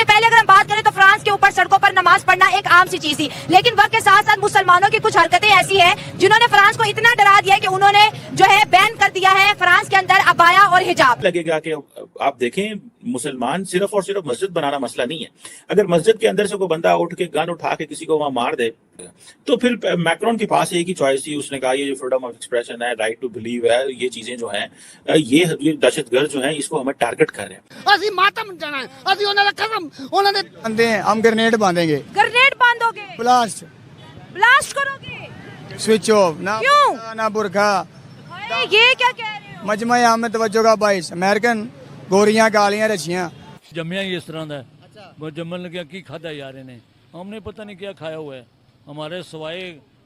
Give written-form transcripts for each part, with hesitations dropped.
इससे पहले अगर हम बात करें तो फ्रांस के ऊपर सड़कों पर नमाज पढ़ना एक आम सी चीज थी, लेकिन वक्त के साथ साथ मुसलमानों की कुछ हरकतें ऐसी हैं जिन्होंने फ्रांस को इतना डरा दिया है कि उन्होंने जो है बैन कर दिया है फ्रांस के अंदर अबाया और हिजाब। लगेगा कि आप देखें, मुसलमान सिर्फ और सिर्फ मस्जिद बनाना मसला नहीं है। अगर मस्जिद के अंदर से कोई बंदा उठ के गन उठा के किसी को वहां मार दे तो फिर मैक्रोन के पास एक ही चॉइस थी, उसने कहा ये जो फ्रीडम ऑफ एक्सप्रेशन है, राइट टू बिलीव है, ये चीजें जो हैं ये दहशतगर्द जो हैं इसको हमें टारगेट कर रहे हैं। ਅਸੀਂ ਮਾਤਮ ਜਾਣਾ ਅਸੀਂ ਉਹਨਾਂ ਦਾ ਕਦਮ ਉਹਨਾਂ ਦੇ बांधे हैं, हम ग्रेनेड बांधेंगे, ग्रेनेड बांधोगे, ब्लास्ट ब्लास्ट करोगे, स्विच ऑफ ना, क्यों? ना बुरखा। ये क्या कह रहे हो? मजमा आम तवज्जो का बाइस अमेरिकन गोरियां कालियां रचियां जम्मिया ही इस तरह का वो जम्मन लगे की खादा यार ने हमने पता नहीं क्या खाया हुआ है, हमारे सिवाय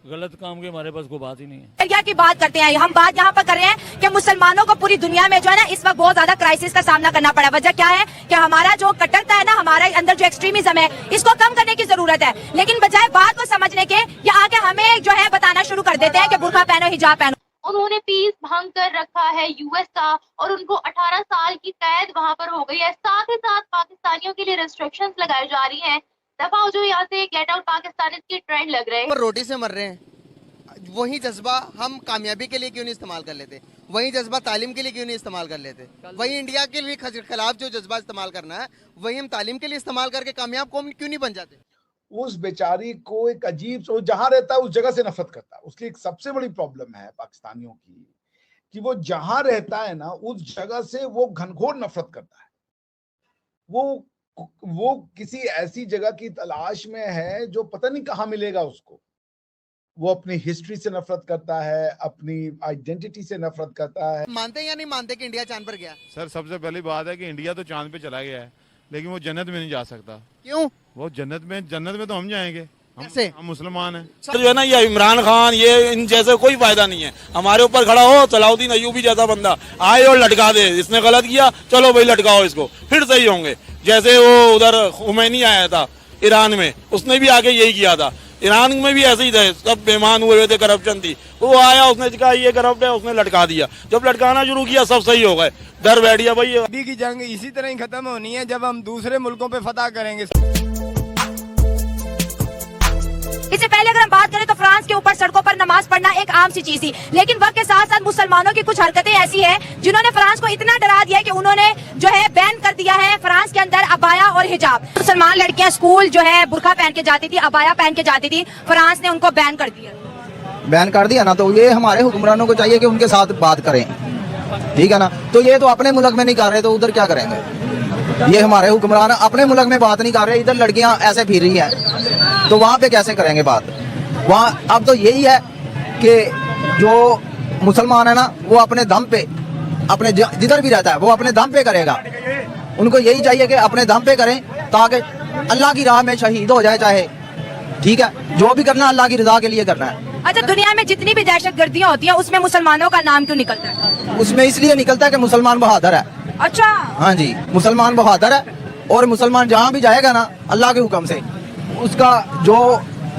गलत काम के हमारे पास कोई बात ही नहीं है। क्या की बात करते हैं हम, बात यहाँ पर कर रहे हैं कि मुसलमानों को पूरी दुनिया में जो है ना इस वक्त बहुत ज्यादा क्राइसिस का सामना करना पड़ा। वजह क्या है कि हमारा जो कट्टरता है ना, हमारे अंदर जो एक्सट्रीमिज्म है, इसको कम करने की जरूरत है, लेकिन बजाय बात को समझने के ये आके हमें जो है बताना शुरू कर देते हैं कि बुर्का पहनो, हिजाब पहनो। उन्होंने पीस भंग कर रखा है यूएस का और उनको 18 साल की कैद वहां पर हो गई है। साथ ही साथ पाकिस्तानियों के लिए रेस्ट्रिक्शंस लगाई जा रही हैं। दफा हो जो यहाँ से गेट आउट पाकिस्तान की ट्रेंड लग रहे हैं। रोटी से मर रहे हैं, वही जज्बा हम कामयाबी के लिए क्यों नहीं इस्तेमाल कर लेते, वही जज्बा तालीम के लिए क्यों नहीं इस्तेमाल कर लेते, वही इंडिया के लिए खिलाफ जो जज्बा इस्तेमाल करना है वही हम तालीम के लिए इस्तेमाल करके कामयाब कौम क्यों नहीं बन जाते। उस बेचारी को एक अजीब, वो जहां रहता है उस जगह से नफरत करता है। उसकी एक सबसे बड़ी प्रॉब्लम है पाकिस्तानियों की कि वो जहां रहता है ना उस जगह से वो घनघोर नफरत करता है। वो किसी ऐसी जगह की तलाश में है जो पता नहीं कहाँ मिलेगा उसको। वो अपनी हिस्ट्री से नफरत करता है, अपनी आइडेंटिटी से नफरत करता है। मानते या नहीं मानते कि इंडिया चांद पर गया? सर सबसे पहली बात है कि इंडिया तो चांद पे चला गया है, लेकिन वो जन्नत में नहीं जा सकता। क्यों? वो जन्नत में तो हम जाएंगे, हम मुसलमान हैं। सर जो है ना ये इमरान खान ये इन जैसे कोई फायदा नहीं है। हमारे ऊपर खड़ा हो सलाउद्दीन अयूबी जैसा बंदा आए और लटका दे, इसने गलत किया चलो भाई लटकाओ इसको, फिर सही होंगे। जैसे वो उधर खुमैनी आया था ईरान में, उसने भी आके यही किया था। ईरान में भी ऐसे ही थे, सब बेईमान हुए थे, करप्शन थी। वो आया उसने कहा ये करप्ट है, उसने लटका दिया। जब लटकाना शुरू किया सब सही हो गए, डर बैठ गया भाई। अभी की जंग इसी तरह ही खत्म होनी है जब हम दूसरे मुल्कों पे फतह करेंगे। इससे पहले अगर हम बात करें तो फ्रांस के ऊपर सड़कों पर नमाज पढ़ना एक आम सी चीज थी, लेकिन वक्त के साथ साथ मुसलमानों की कुछ हरकतें ऐसी हैं जिन्होंने फ्रांस को इतना डरा दिया है कि उन्होंने जो है बैन कर दिया है फ्रांस के अंदर अबाया और हिजाब। मुसलमान लड़कियां स्कूल जो है बुर्का पहन के जाती थी, अबाया पहन के जाती थी, फ्रांस ने उनको बैन कर दिया। बैन कर दिया ना, तो ये हमारे हुक्मरानों को चाहिए कि उनके साथ बात करें, ठीक है ना। तो ये तो अपने मुल्क में नहीं कर रहे तो उधर क्या करेंगे? ये हमारे हुक्मरान अपने मुल्क में बात नहीं कर रहे, इधर लड़कियां ऐसे फिर रही हैं, तो वहाँ पे कैसे करेंगे बात? वहाँ अब तो यही है कि जो मुसलमान है ना वो अपने दम पे, अपने जिधर भी रहता है वो अपने दम पे करेगा। उनको यही चाहिए कि अपने दम पे करें ताकि अल्लाह की राह में शहीद हो जाए, चाहे ठीक है जो भी करना अल्लाह की रजा के लिए करना है। अच्छा, दुनिया में जितनी भी दहशतगर्दियां होती हैं उसमें मुसलमानों का नाम क्यों निकलता है? उसमें इसलिए निकलता है कि मुसलमान बहादुर है। अच्छा, हाँ जी, मुसलमान बहादुर है और मुसलमान जहाँ भी जाएगा ना अल्लाह के हुक्म से, उसका जो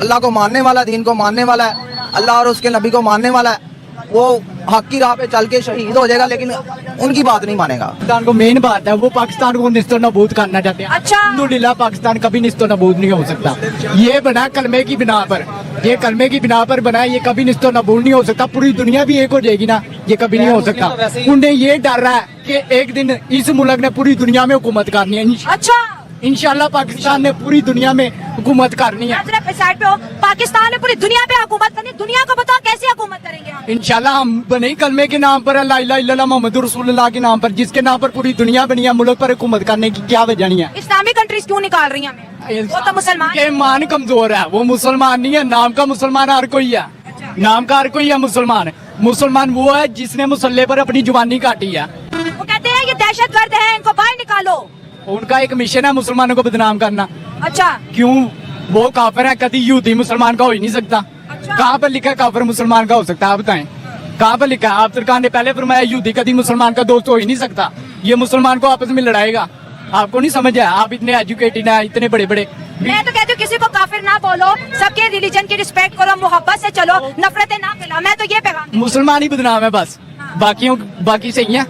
अल्लाह को मानने वाला, दीन को मानने वाला है, अल्लाह और उसके नबी को मानने वाला है, वो हक की राह पे चल के शहीद हो जाएगा, लेकिन उनकी बात नहीं मानेगा। पाकिस्तान को मेन बात है वो पाकिस्तान को निस्तो नबूद करना चाहते हैं। अच्छा, अल्हम्दुलिल्लाह पाकिस्तान कभी निस्तो नबूद नहीं हो सकता। ये बना कलमे की बिना पर, ये कलमे की बिना पर बना, ये कभी निस्तो नबूद नहीं हो सकता। पूरी दुनिया भी एक हो जाएगी ना, ये कभी नहीं हो सकता। उन्हें ये डर रहा है कि एक दिन इस मुल्क ने पूरी दुनिया में हुकूमत करनी है। अच्छा, इंशाल्लाह पाकिस्तान ने पूरी दुनिया में हुकूमत करनी है। साइड पे हो, पाकिस्तान ने पूरी दुनिया पे हुकूमत करनी। दुनिया को बताओ कैसे हुकूमत करेंगे हम? इंशाल्लाह हम बने कलमे के नाम पर, ला इलाहा इल्लल्लाह मुहम्मदुर रसूलुल्लाह के नाम पर, जिसके नाम पर पूरी दुनिया बनी है, मुल्क पर हुकूमत करने की क्या वजह नहीं है? इस्लामिक कंट्रीज क्यों निकाल रही है? वो तो मुसलमान के ईमान कमजोर है, वो मुसलमान नहीं है। नाम का मुसलमान हर कोई है, नाम का हर कोई है मुसलमान। मुसलमान वो है जिसने मुसल्ले पर अपनी जुबानी काटी है। वो कहते हैं ये दहशतगर्द है, इनको बाहर निकालो। उनका एक मिशन है मुसलमानों को बदनाम करना। अच्छा, क्यों? वो काफिर है, कभी यहूदी मुसलमान का हो ही नहीं सकता। अच्छा। कहाँ पर लिखा है काफिर मुसलमान का हो सकता है? आप बताएं कहाँ पर लिखा है? आप सरकार ने पहले फरमाया यहूदी कभी मुसलमान का दोस्त हो ही नहीं सकता, ये मुसलमान को आपस में लड़ाएगा। आपको नहीं समझ है? आप इतने एजुकेटेड हैं, इतने बड़े बड़े। मैं तो कहती हूँ किसी को काफिर ना बोलो, सबके रिलीजन की रिस्पेक्ट करो, मोहब्बत से चलो, नफरतें ना फैलाओ। मैं तो ये पैगाम, मुसलमान ही बदनाम है बस, बाकी सही है।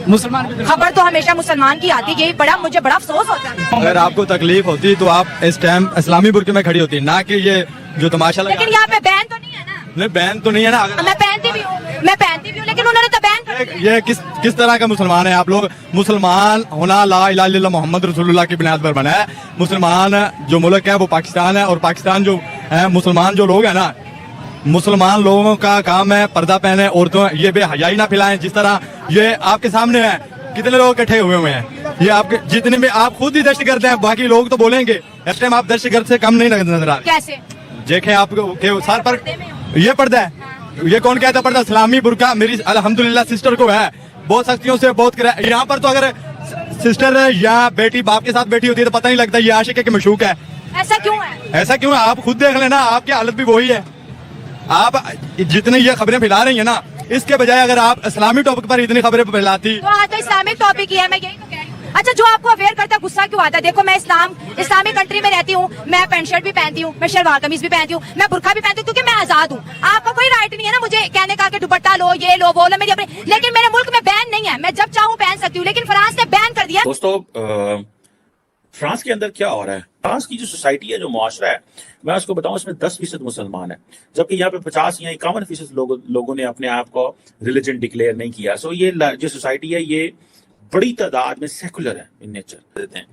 मुसलमान खबर तो हमेशा मुसलमान की आती, यही बड़ा मुझे बड़ा अफसोस होता है। अगर आपको तकलीफ होती तो आप इस टाइम इस्लामी बुर्के में खड़ी होती, ना कि ये जो तमाशा लगा। लेकिन यहाँ पे बैन तो नहीं है ना? नहीं, बैन तो नहीं है ना। मैं पहनती भी हूँ, लेकिन उन्होंने तो बैन कर दिया। ये किस तरह का मुसलमान है आप लोग? मुसलमान होना ला इलाहा इल्लल्लाह मोहम्मद रसूलुल्लाह की बुनियाद पर बना है। मुसलमान जो मुल्क है वो पाकिस्तान है, और पाकिस्तान जो है, मुसलमान जो लोग है ना, मुसलमान लोगों का काम है पर्दा पहने, औरतों ये बेहयाई ना फैलाएं। जिस तरह ये आपके सामने है, कितने लोग इकट्ठे हुए हैं, ये आपके जितने में आप खुद ही दहशतगर्द हैं, बाकी लोग तो बोलेंगे। इस टाइम आप दहशतगर्द से कम नहीं नजर आ रहे। कैसे देखें आपको सर पर ये पर्दा है, ये कौन कहता पर्दा? इस्लामी बुर्का मेरी अल्हम्दुलिल्लाह सिस्टर को है, बहुत सख्तियों से बहुत यहाँ पर तो अगर सिस्टर या बेटी बाप के साथ बैठी होती है तो पता नहीं लगता ये आशिक है कि मशूक है। ऐसा क्यों है? ऐसा क्यों है? आप खुद देख लेना, आपकी हालत भी वही है। आप जितने ये खबरें फैला रही है ना, इसके बजाय अगर आप इस्लामी टॉपिक पर इतनी खबरें फैलाती तो आज तो इस्लामिक टॉपिक ही है, मैं यही तो कह रही हूँ। अच्छा, जो आपको अवेयर करता है गुस्सा क्यों आता है? देखो, मैं इस्लामिक कंट्री में रहती हूँ, मैं पैंट शर्ट भी पहनती हूँ, मैं शलवार कमीज भी पहनती हूँ, मैं बुर्का भी पहनती हूँ, क्योंकि मैं आजाद हूँ। आपका कोई राइट नहीं है ना मुझे कहने का कि दुपट्टा लो, ये लो, वो लो, मेरी अपनी। लेकिन मेरे मुल्क में बैन नहीं है, मैं जब चाहूँ पहन सकती हूँ, लेकिन फ्रांस ने बैन कर दिया। दोस्तों, फ्रांस के अंदर क्या हो रहा है? फ्रांस की जो सोसाइटी है, जो मुआशरा है, मैं उसको बताऊं, इसमें 10% मुसलमान है, जबकि यहाँ पे 50 या 51% लोगों ने अपने आप को रिलीजन डिक्लेयर नहीं किया। सो ये जो सोसाइटी है, ये बड़ी तादाद में सेकुलर है इन नेचर देते हैं।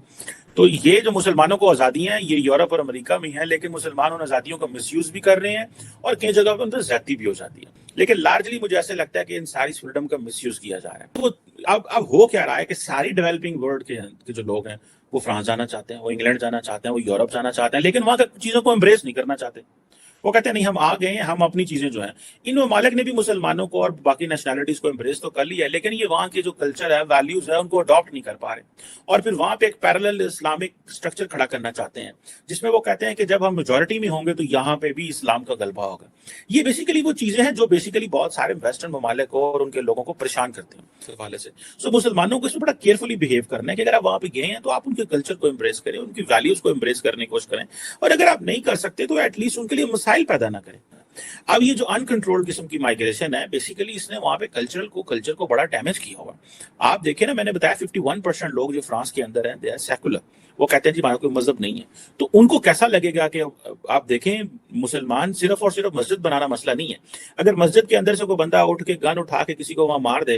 तो ये जो मुसलमानों को आज़ादी है, ये यूरोप और अमेरिका में है, लेकिन मुसलमान उन आज़ादियों का मिसयूज भी कर रहे हैं और कई जगह पर उनसे ज्यादती भी हो जाती है। लेकिन लार्जली मुझे ऐसे लगता है कि इन सारी फ्रीडम का मिसयूज किया जा रहा है। तो अब हो क्या रहा है कि सारी डेवलपिंग वर्ल्ड के जो लोग हैं, वो फ्रांस जाना चाहते हैं, वो इंग्लैंड जाना चाहते हैं, वो यूरोप जाना चाहते हैं, लेकिन वहां की चीजों को एम्ब्रेस नहीं करना चाहते। वो कहते हैं नहीं, हम आ गए हैं, हम अपनी चीजें जो हैं। इन ममालिक ने भी मुसलमानों को और बाकी नेशनैलिटीज को एम्ब्रेस तो कर लिया है, लेकिन ये वहाँ के जो कल्चर है, वैल्यूज है, उनको अडॉप्ट नहीं कर पा रहे। और फिर वहाँ पे एक पैरेलल इस्लामिक स्ट्रक्चर खड़ा करना चाहते हैं, जिसमें वो कहते हैं कि जब हम मेजोरिटी में होंगे तो यहाँ पे भी इस्लाम का गलबा होगा। ये बेसिकली वो चीजें हैं जो बेसिकली बहुत सारे वेस्टर्न ममालिक को और उनके लोगों को परेशान करते हैं इस हवाले से। सो मुसलमानों को इसमें बड़ा केयरफुली बिहेव करना है कि अगर आप वहाँ पे गए हैं तो आप उनके कल्चर को एम्ब्रेस करें, उनकी वैल्यूज को एम्ब्रेस करने की कोशिश करें, और अगर आप नहीं कर सकते तो एटलीस्ट उनके लिए मसाइल पैदा ना करें। अब ये जो अनकंट्रोल्ड किस्म की माइग्रेशन है, बेसिकली इसने वहां पे कल्चर को बड़ा डैमेज किया हुआ। आप देखें ना, मैंने बताया 51% लोग जो फ्रांस के अंदर हैं, दे आर सेकुलर। वो कहते हैं जी हमारा कोई मजहब नहीं है। तो उनको कैसा लगेगा कि आप देखें, मुसलमान सिर्फ और सिर्फ मस्जिद बनाना मसला नहीं है। अगर मस्जिद के अंदर से कोई बंदा उठ के गन उठा के किसी को वहां मार दे,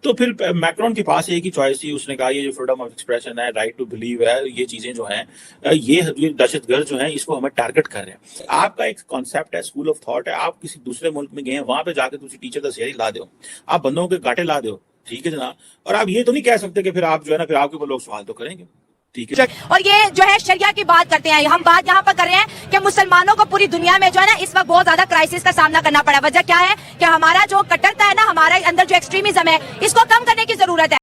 तो फिर मैक्रोन के पास एक ही चॉइस थी। उसने कहा ये जो फ्रीडम ऑफ एक्सप्रेशन है, राइट टू बिलीव है, ये चीजें जो हैं, ये दहशतगर्द जो हैं, इसको हमें टारगेट कर रहे हैं। आपका एक कॉन्सेप्ट है, स्कूल ऑफ थॉट है, आप किसी दूसरे मुल्क में गए हैं, वहां पे जाकर तुम टीचर का सेहरी ला दो, आप बंदों के गाटे ला दो, ठीक है जनाब। और आप ये तो नहीं कह सकते कि फिर आप जो है ना, फिर आपके ऊपर लोग सवाल तो करेंगे, ठीक है। और ये जो है शरिया की बात करते हैं, हम बात यहाँ पर कर रहे हैं कि मुसलमानों को पूरी दुनिया में जो है ना इस वक्त बहुत ज्यादा क्राइसिस का सामना करना पड़ा। वजह क्या है कि हमारा जो कट्टरता है ना, हमारे अंदर जो एक्सट्रीमिज्म है, इसको कम करने की जरूरत है।